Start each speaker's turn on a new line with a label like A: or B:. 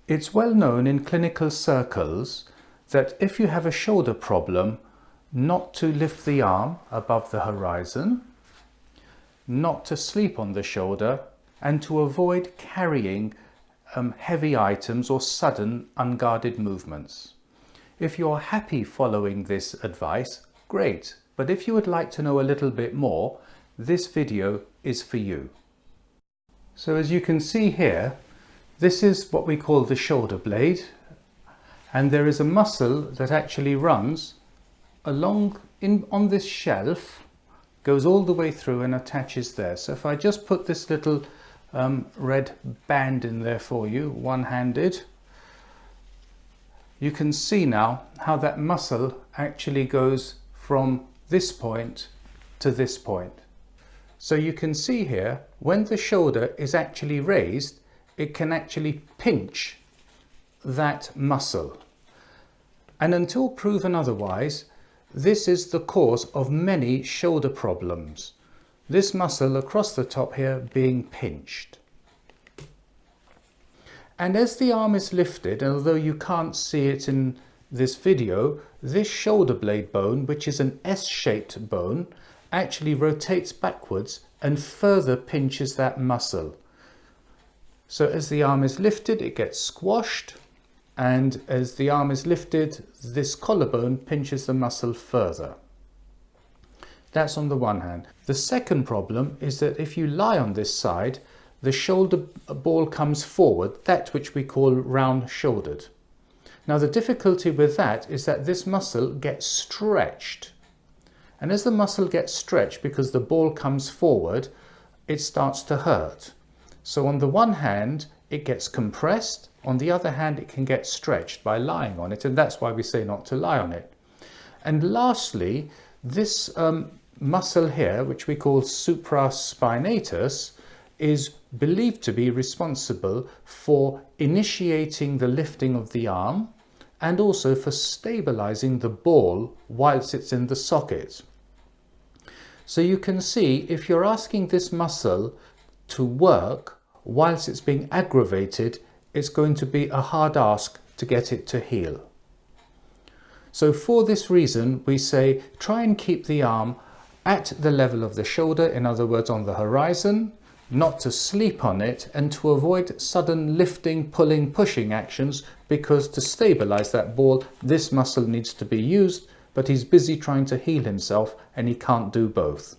A: It's well known in clinical circles that if you have a shoulder problem, not to lift the arm above the horizon, not to sleep on the shoulder, and to avoid carrying heavy items or sudden unguarded movements. If you're happy following this advice, great. But if you would like to know a little bit more, this video is for you. So as you can see here, this is what we call the shoulder blade, and there is a muscle that actually runs along on this shelf, goes all the way through and attaches there. So if I just put this little red band in there for you, one-handed, you can see now how that muscle actually goes from this point to this point. So you can see here, when the shoulder is actually raised, it can actually pinch that muscle. And until proven otherwise, this is the cause of many shoulder problems. This muscle across the top here being pinched. And as the arm is lifted, and although you can't see it in this video, this shoulder blade bone, which is an S-shaped bone, actually rotates backwards and further pinches that muscle. So as the arm is lifted, it gets squashed, and as the arm is lifted, this collarbone pinches the muscle further. That's on the one hand. The second problem is that if you lie on this side, the shoulder ball comes forward, that which we call round-shouldered. Now the difficulty with that is that this muscle gets stretched. And as the muscle gets stretched, because the ball comes forward, it starts to hurt. So on the one hand, it gets compressed. On the other hand, it can get stretched by lying on it. And that's why we say not to lie on it. And lastly, this muscle here, which we call supraspinatus, is believed to be responsible for initiating the lifting of the arm and also for stabilizing the ball whilst it's in the socket. So you can see, if you're asking this muscle to work whilst it's being aggravated, it's going to be a hard ask to get it to heal. So for this reason, we say try and keep the arm at the level of the shoulder, in other words on the horizon, not to sleep on it, and to avoid sudden lifting, pulling, pushing actions, because to stabilize that ball, this muscle needs to be used, but he's busy trying to heal himself and he can't do both.